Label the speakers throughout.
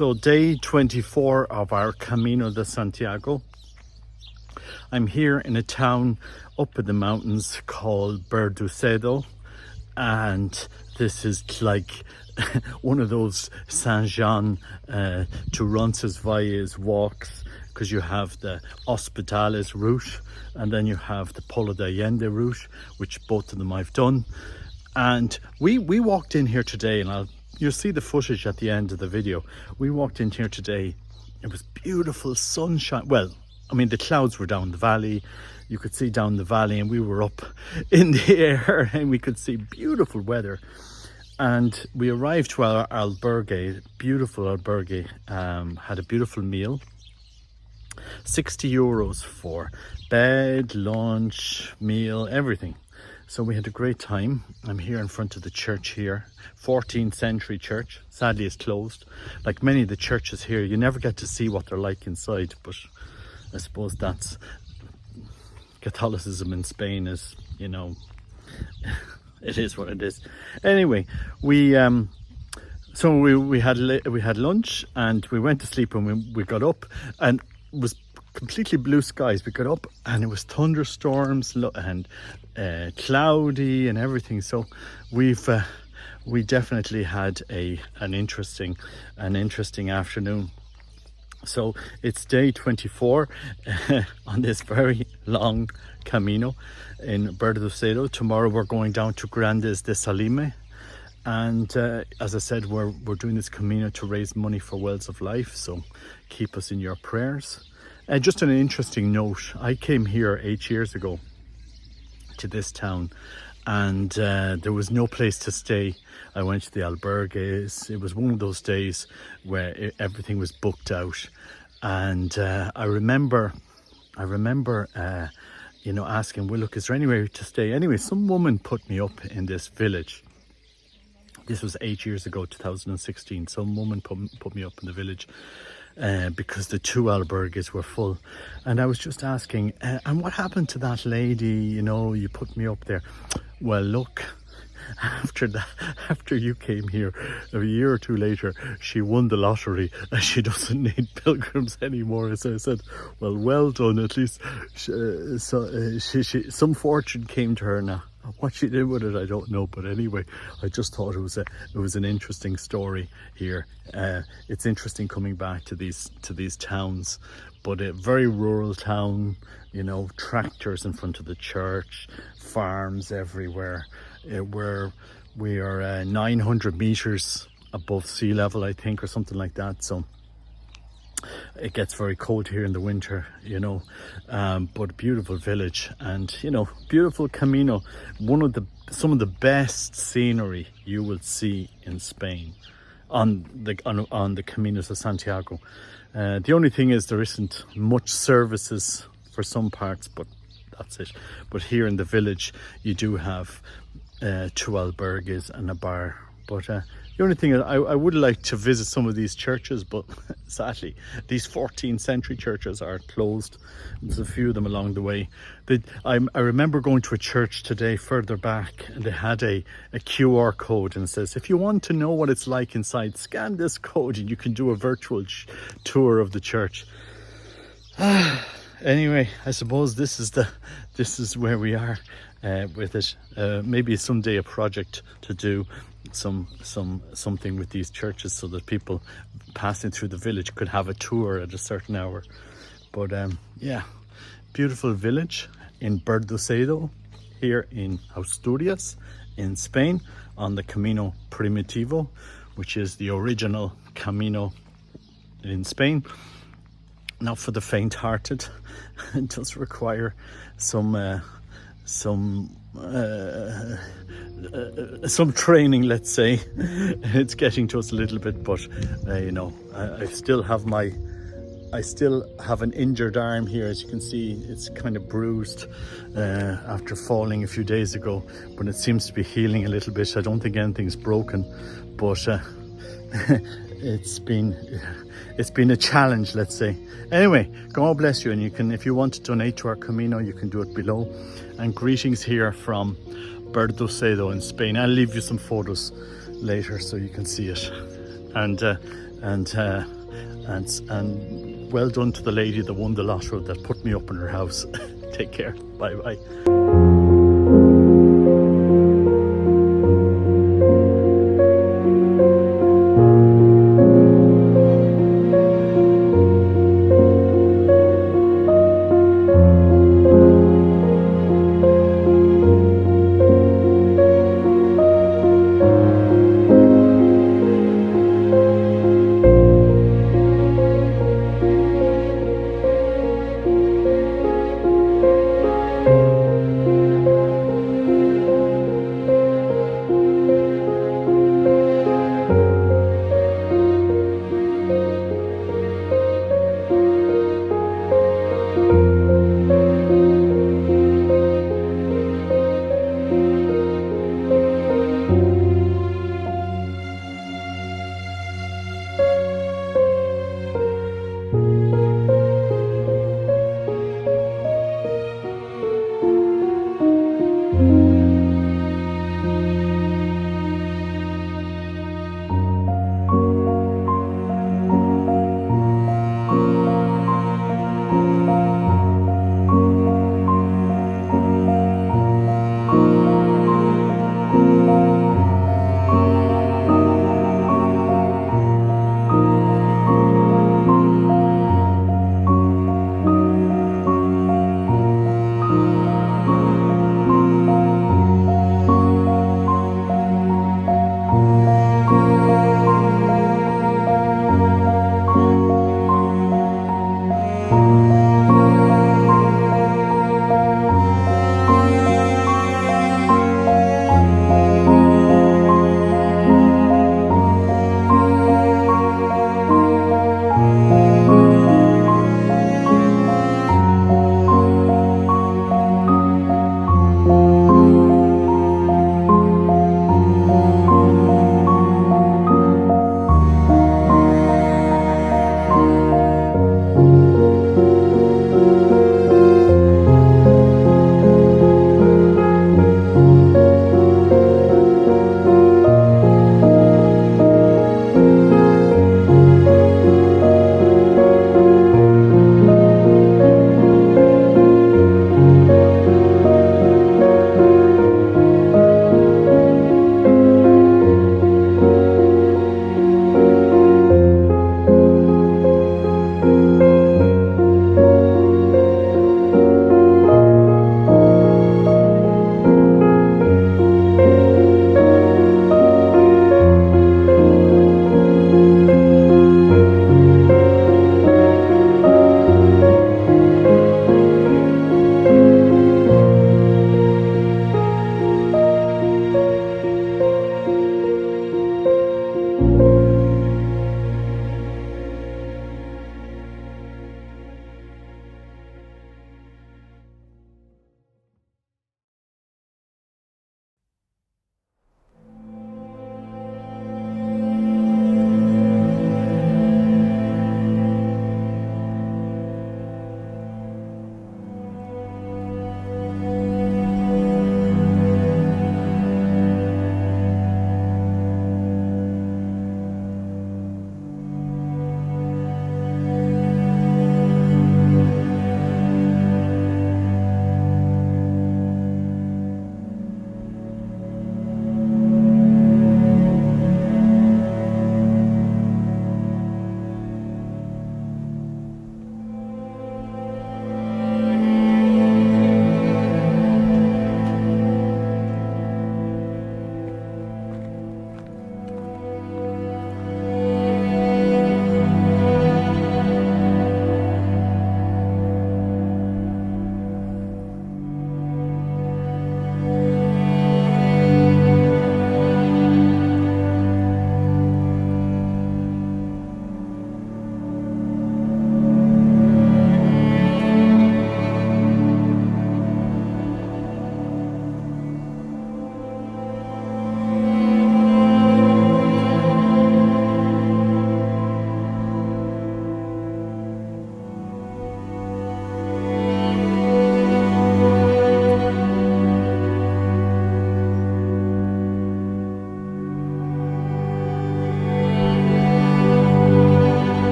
Speaker 1: So day 24 of our Camino de Santiago. I'm here in a town up in the mountains called Berducedo, and this is like one of those Saint-Jean to Roncesvalles walks, because you have the Hospitales route and then you have the Polo de Allende route, which both of them I've done. And we walked in here today, and you'll see the footage at the end of the video. We walked in here today. It was beautiful sunshine. Well, I mean, the clouds were down the valley. You could see down the valley, and we were up in the air and we could see beautiful weather. And we arrived to our albergue, beautiful albergue, had a beautiful meal. 60 euros for bed, lunch, meal, everything. So we had a great time. I'm here in front of the church here, 14th century church. Sadly, it's closed. Like many of the churches here, you never get to see what they're like inside, but I suppose that's Catholicism in Spain, is, you know, it is what it is. Anyway, we had lunch and we went to sleep, and we got up and it was completely blue skies. We got up and it was thunderstorms and cloudy and everything. So we definitely had an interesting afternoon. So it's day 24 on this very long Camino in Berducedo. Tomorrow we're going down to Grandes de Salime, and as I said, we're doing this Camino to raise money for Wells of Life, so keep us in your prayers. Just an interesting note, I came here 8 years ago to this town, and there was no place to stay. I went to the albergues. It was one of those days where everything was booked out, and I remember you know, asking, well, look, is there anywhere to stay? Anyway, some woman put me up in this village. This was 8 years ago, 2016. Some woman put me up in the village because the two albergues were full. And I was just asking, and what happened to that lady? You know, you put me up there. Well, look, after you came here a year or two later, she won the lottery and she doesn't need pilgrims anymore. So I said, well done. At least some fortune came to her now. What she did with it, I don't know. But anyway, I just thought it was an interesting story here. It's interesting coming back to these towns, but a very rural town. You know, tractors in front of the church, farms everywhere. We are 900 meters above sea level, I think, or something like that. So it gets very cold here in the winter, you know, but beautiful village, and, you know, beautiful Camino. Some of the best scenery you will see in Spain on the Caminos of Santiago. The only thing is there isn't much services for some parts, but that's it. But here in the village you do have 2 albergues and a bar. But the only thing is, I would like to visit some of these churches, but sadly these 14th century churches are closed. There's a few of them along the way. I remember going to a church today further back, and they had a QR code, and it says, if you want to know what it's like inside, scan this code and you can do a virtual tour of the church. Anyway, I suppose this is where we are with it. Maybe someday a project to do something with these churches, so that people passing through the village could have a tour at a certain hour. But yeah, beautiful village in Berducedo, here in Asturias in Spain, on the Camino Primitivo, which is the original Camino in Spain. Not for the faint-hearted. It does require some training, let's say. It's getting to us a little bit, but you know, I still have an injured arm here. As you can see, it's kind of bruised after falling a few days ago, but it seems to be healing a little bit. I don't think anything's broken, but it's been a challenge, let's say. Anyway, God bless you, and you can, if you want to donate to our Camino, you can do it below. And greetings here from Berducedo in Spain. I'll leave you some photos later so you can see it. And and well done to the lady that won the lotto that put me up in her house. Take care. Bye bye.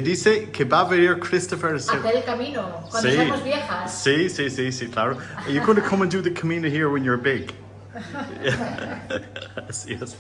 Speaker 1: dice que va a venir Christopher.
Speaker 2: Hacer el camino, cuando
Speaker 1: Sí.
Speaker 2: seamos viejas.
Speaker 1: Sí, claro. Are you going to come and do the Camino here when you're big? Así es.